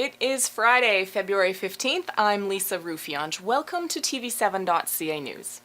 It is Friday, February 15th. I'm Lisa Ruffiange. Welcome to TV7.ca News.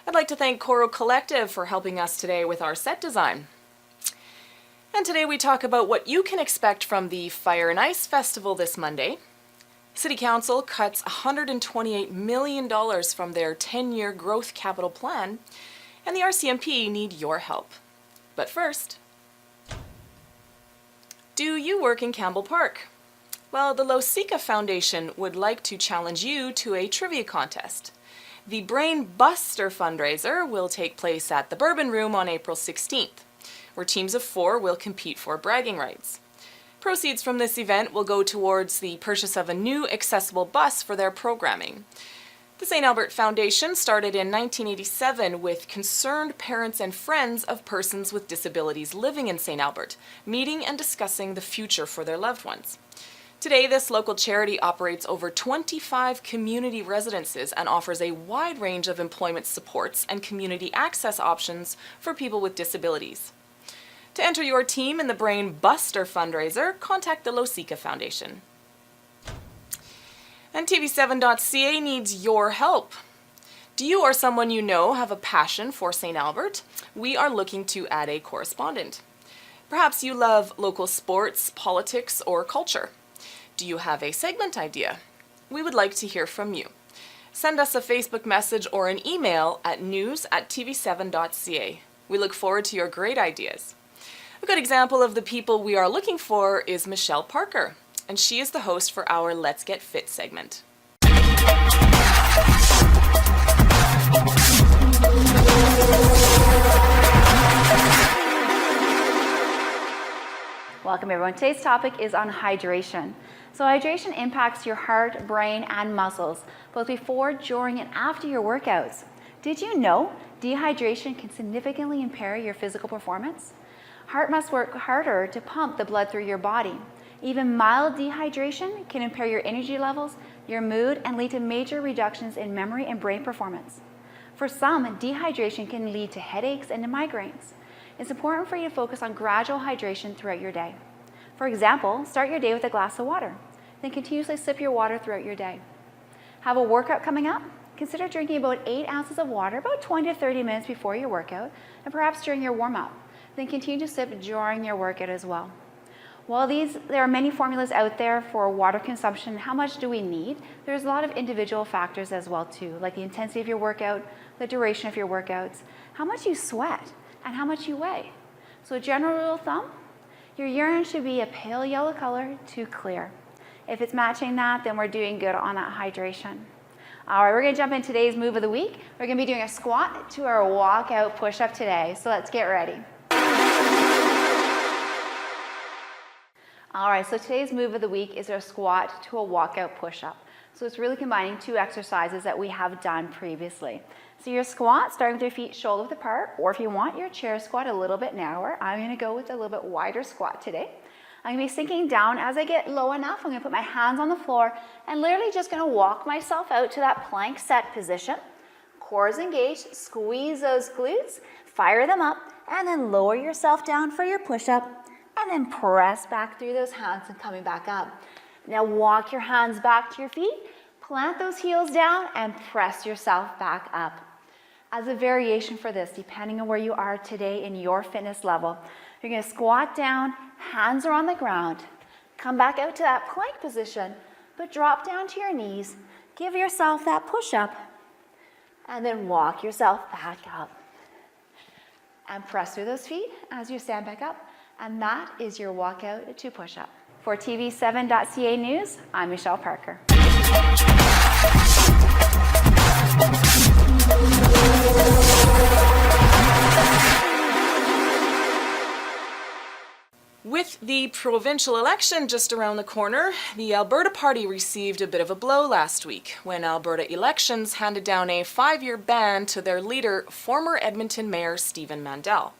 I'd like to thank Coro Collective for helping us today with our set design. And today we talk about what you can expect from the Fire and Ice Festival this Monday. City Council cuts $128 million from their 10-year growth capital plan, and the RCMP need your help. But first, do you work in Campbell Park? Well, the Losica Foundation would like to challenge you to a trivia contest. The Brain Buster fundraiser will take place at the Bourbon Room on April 16th, where teams of 4 will compete for bragging rights. Proceeds from this event will go towards the purchase of a new accessible bus for their programming. The St. Albert Foundation started in 1987 with concerned parents and friends of persons with disabilities living in St. Albert, meeting and discussing the future for their loved ones. Today, this local charity operates over 25 community residences and offers a wide range of employment supports and community access options for people with disabilities. To enter your team in the Brain Buster fundraiser, contact the Losica Foundation. And TV7.ca needs your help. Do you or someone you know have a passion for St. Albert? We are looking to add a correspondent. Perhaps you love local sports, politics, or culture. Do you have a segment idea? We would like to hear from you. Send us a Facebook message or an email at news@tv7.ca. We look forward to your great ideas. A good example of the people we are looking for is Michelle Parker, and she is the host for our Let's Get Fit segment. Welcome everyone. Today's topic is on hydration. So hydration impacts your heart, brain, and muscles, both before, during, and after your workouts. Did you know dehydration can significantly impair your physical performance? Heart must work harder to pump the blood through your body. Even mild dehydration can impair your energy levels, your mood, and lead to major reductions in memory and brain performance. For some, dehydration can lead to headaches and to migraines. It's important for you to focus on gradual hydration throughout your day. For example, start your day with a glass of water, then continuously sip your water throughout your day. Have a workout coming up? Consider drinking about 8 ounces of water about 20 to 30 minutes before your workout, and perhaps during your warm-up. Then continue to sip during your workout as well. While there are many formulas out there for water consumption, how much do we need? There's a lot of individual factors as well too, like the intensity of your workout, the duration of your workouts, how much you sweat, and how much you weigh. So a general rule of thumb, your urine should be a pale yellow color to clear. If it's matching that, then we're doing good on that hydration. All right, we're gonna jump in today's move of the week. We're gonna be doing a squat to our walkout push-up today, so let's get ready. All right, so today's move of the week is our squat to a walkout push-up. So it's really combining 2 exercises that we have done previously. So your squat, starting with your feet shoulder width apart, or if you want your chair squat a little bit narrower, I'm gonna go with a little bit wider squat today. I'm gonna be sinking down. As I get low enough, I'm gonna put my hands on the floor and literally just gonna walk myself out to that plank set position. Core is engaged, squeeze those glutes, fire them up, and then lower yourself down for your push-up, and then press back through those hands and coming back up. Now walk your hands back to your feet, plant those heels down, and press yourself back up. As a variation for this, depending on where you are today in your fitness level, you're gonna squat down, hands are on the ground, come back out to that plank position, but drop down to your knees, give yourself that push-up, and then walk yourself back up. And press through those feet as you stand back up, and that is your walkout to push-up. For TV7.ca News, I'm Michelle Parker. With the provincial election just around the corner, the Alberta Party received a bit of a blow last week when Alberta Elections handed down a 5-year ban to their leader, former Edmonton Mayor Stephen Mandel.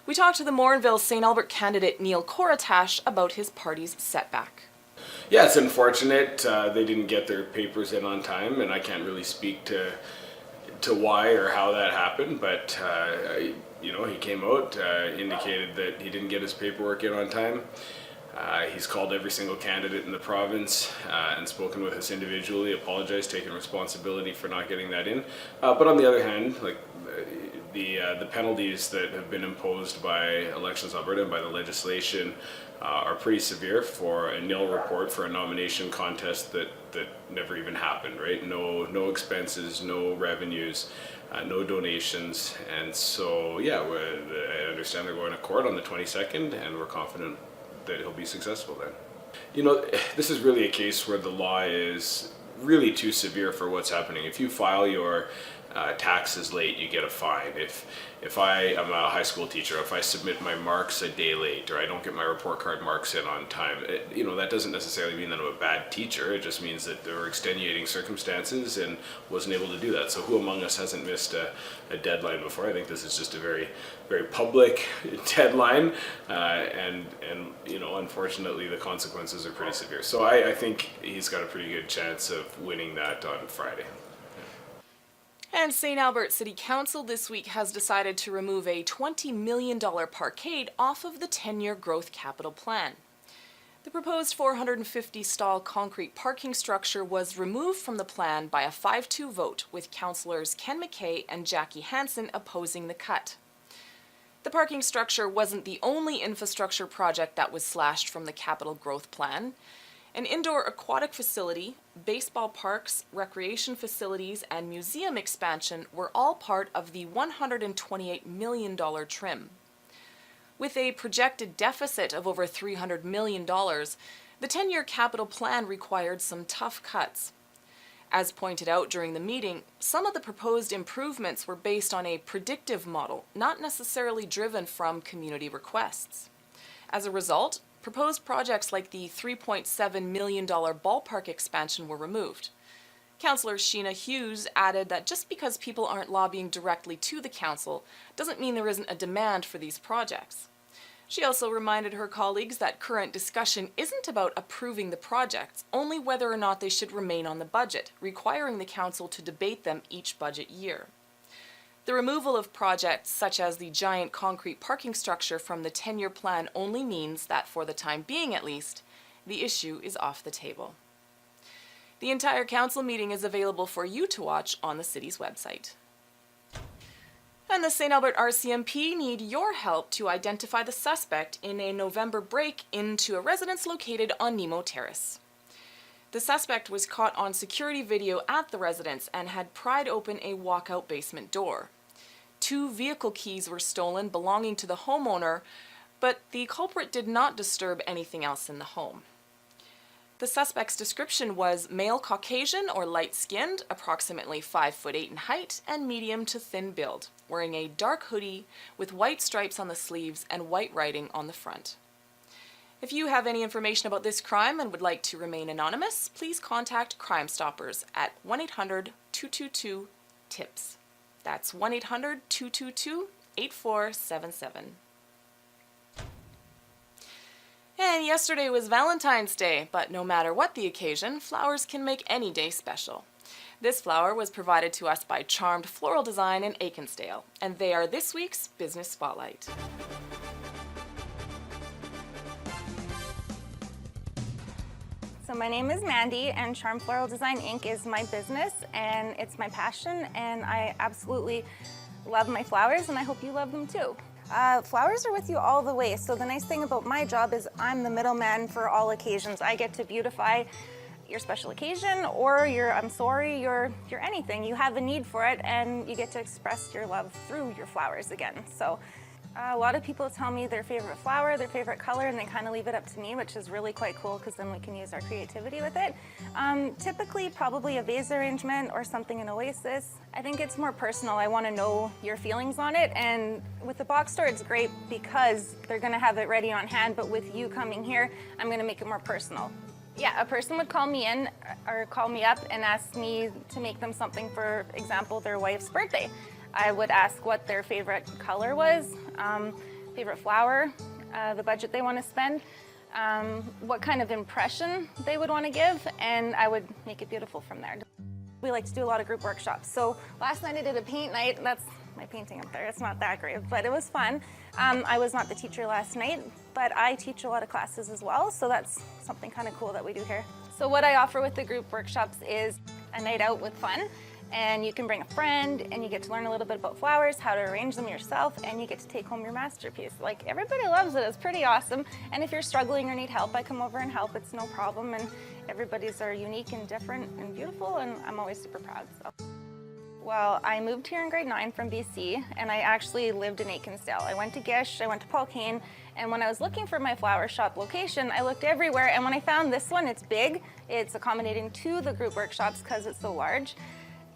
We talked to the Morinville St. Albert candidate Neil Koratash about his party's setback. Yeah, it's unfortunate. They didn't get their papers in on time, and I can't really speak to why or how that happened, but he came out, indicated that he didn't get his paperwork in on time. He's called every single candidate in the province and spoken with us individually, apologized, taken responsibility for not getting that in. But on the other hand, like the penalties that have been imposed by Elections Alberta and by the legislation are pretty severe for a nil report for a nomination contest that never even happened, right? No expenses, no revenues, no donations, and so yeah, I understand they're going to court on the 22nd, and we're confident that he'll be successful then. You know, this is really a case where the law is really too severe for what's happening. If you file your taxes late, you get a fine. If I am a high school teacher, if I submit my marks a day late, or I don't get my report card marks in on time, you know, that doesn't necessarily mean that I'm a bad teacher. It just means that there were extenuating circumstances and wasn't able to do that. So who among us hasn't missed a deadline before? I think this is just a very, very public deadline, and you know, unfortunately, the consequences are pretty severe. So I think he's got a pretty good chance of winning that on Friday. And St. Albert City Council this week has decided to remove a $20 million parkade off of the 10-year growth capital plan. The proposed 450-stall concrete parking structure was removed from the plan by a 5-2 vote, with councillors Ken McKay and Jackie Hansen opposing the cut. The parking structure wasn't the only infrastructure project that was slashed from the capital growth plan. An indoor aquatic facility, baseball parks, recreation facilities, and museum expansion were all part of the $128 million trim. With a projected deficit of over $300 million, the 10-year capital plan required some tough cuts. As pointed out during the meeting, some of the proposed improvements were based on a predictive model, not necessarily driven from community requests. As a result, proposed projects like the $3.7 million ballpark expansion were removed. Councillor Sheena Hughes added that just because people aren't lobbying directly to the council doesn't mean there isn't a demand for these projects. She also reminded her colleagues that current discussion isn't about approving the projects, only whether or not they should remain on the budget, requiring the council to debate them each budget year. The removal of projects such as the giant concrete parking structure from the 10-year plan only means that, for the time being at least, the issue is off the table. The entire council meeting is available for you to watch on the city's website. And the St. Albert RCMP need your help to identify the suspect in a November break into a residence located on Nemo Terrace. The suspect was caught on security video at the residence and had pried open a walkout basement door. 2 vehicle keys were stolen belonging to the homeowner, but the culprit did not disturb anything else in the home. The suspect's description was male Caucasian or light-skinned, approximately 5'8" in height and medium to thin build, wearing a dark hoodie with white stripes on the sleeves and white writing on the front. If you have any information about this crime and would like to remain anonymous, please contact Crime Stoppers at 1-800-222-TIPS. That's 1-800-222-8477. And yesterday was Valentine's Day, but no matter what the occasion, flowers can make any day special. This flower was provided to us by Charmed Floral Design in Ainsdale, and they are this week's Business Spotlight. So my name is Mandy, and Charm Floral Design Inc. is my business, and it's my passion, and I absolutely love my flowers, and I hope you love them too. Flowers are with you all the way, so the nice thing about my job is I'm the middleman for all occasions. I get to beautify your special occasion, or your anything. You have a need for it, and you get to express your love through your flowers again. So a lot of people tell me their favorite flower, their favorite color, and they kind of leave it up to me, which is really quite cool because then we can use our creativity with it. Typically, probably a vase arrangement or something in Oasis. I think it's more personal. I want to know your feelings on it, and with the box store, it's great because they're going to have it ready on hand, but with you coming here, I'm going to make it more personal. Yeah, a person would call me in or call me up and ask me to make them something, for example, their wife's birthday. I would ask what their favorite color was, favorite flower, the budget they want to spend, what kind of impression they would want to give, and I would make it beautiful from there. We like to do a lot of group workshops. So last night I did a paint night. That's my painting up there. It's not that great, but it was fun. I was not the teacher last night, but I teach a lot of classes as well, so that's something kind of cool that we do here. So what I offer with the group workshops is a night out with fun, and you can bring a friend and you get to learn a little bit about flowers, how to arrange them yourself, and you get to take home your masterpiece. Like, everybody loves it. It's pretty awesome. And if you're struggling or need help, I come over and help. It's no problem, and everybody's are unique and different and beautiful, and I'm always super proud. So. Well, I moved here in grade 9 from BC, and I actually lived in Aikinsdale. I went to Gish, I went to Paul Kane, and when I was looking for my flower shop location, I looked everywhere, and when I found this one, it's big, it's accommodating to the group workshops because it's so large,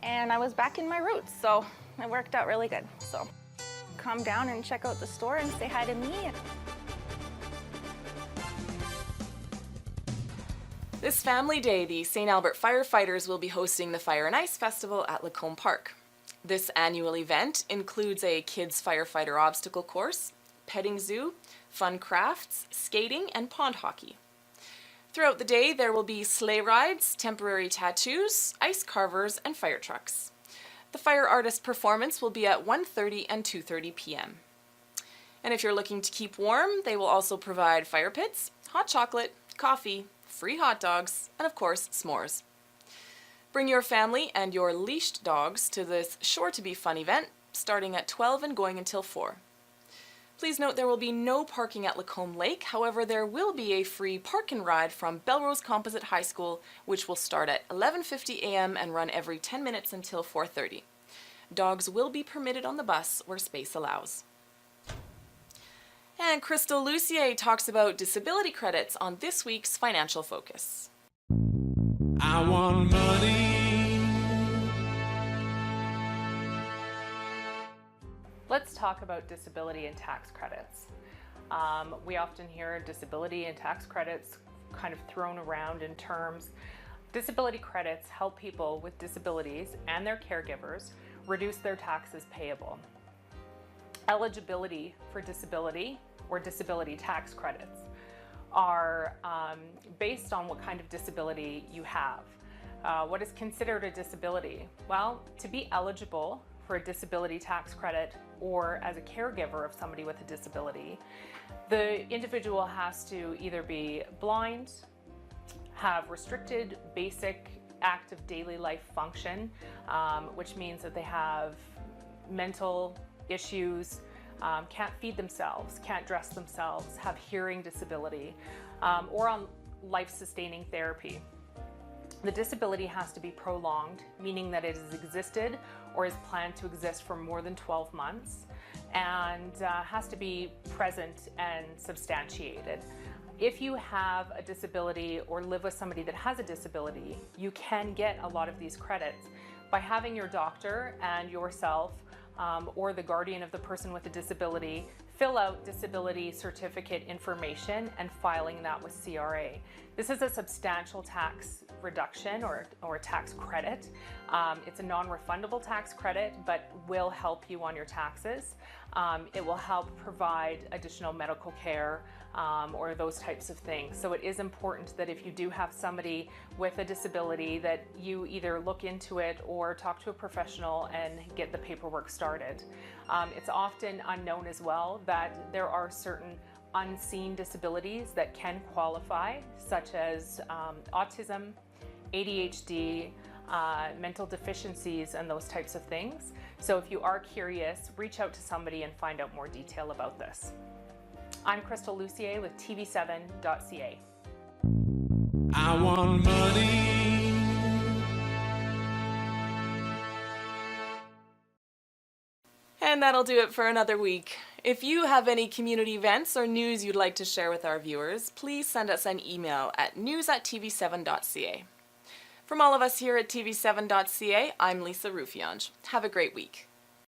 and I was back in my roots, so it worked out really good. So come down and check out the store and say hi to me. This Family Day, the St. Albert Firefighters will be hosting the Fire and Ice Festival at Lacombe Park. This annual event includes a kids firefighter obstacle course, petting zoo, fun crafts, skating, and pond hockey. Throughout the day, there will be sleigh rides, temporary tattoos, ice carvers, and fire trucks. The fire artist performance will be at 1:30 and 2:30 p.m. And if you're looking to keep warm, they will also provide fire pits, hot chocolate, coffee, free hot dogs, and of course, s'mores. Bring your family and your leashed dogs to this sure-to-be-fun event, starting at 12 and going until 4. Please note there will be no parking at Lacombe Lake, however there will be a free park and ride from Belrose Composite High School, which will start at 11:50 a.m. and run every 10 minutes until 4:30. Dogs will be permitted on the bus where space allows. And Crystal Lucier talks about disability credits on this week's Financial Focus. I want money. Let's talk about disability and tax credits. We often hear disability and tax credits kind of thrown around in terms. Disability credits help people with disabilities and their caregivers reduce their taxes payable. Eligibility for disability or disability tax credits are based on what kind of disability you have. What is considered a disability? Well, to be eligible for a disability tax credit or as a caregiver of somebody with a disability, the individual has to either be blind, have restricted basic active daily life function, which means that they have mental issues, can't feed themselves, can't dress themselves, have hearing disability, or on life-sustaining therapy. The disability has to be prolonged, meaning that it has existed or is planned to exist for more than 12 months, and has to be present and substantiated. If you have a disability or live with somebody that has a disability, you can get a lot of these credits by having your doctor and yourself or the guardian of the person with a disability fill out disability certificate information and filing that with CRA. This is a substantial tax reduction or tax credit. It's a non-refundable tax credit, but will help you on your taxes. It will help provide additional medical care or those types of things. So it is important that if you do have somebody with a disability that you either look into it or talk to a professional and get the paperwork started. It's often unknown as well that there are certain unseen disabilities that can qualify, such as autism, ADHD, mental deficiencies, and those types of things. So if you are curious, reach out to somebody and find out more detail about this. I'm Crystal Lucier with TV7.ca. I want money. And that'll do it for another week. If you have any community events or news you'd like to share with our viewers, please send us an email at news@tv7.ca. From all of us here at TV7.ca, I'm Lisa Ruffiange. Have a great week.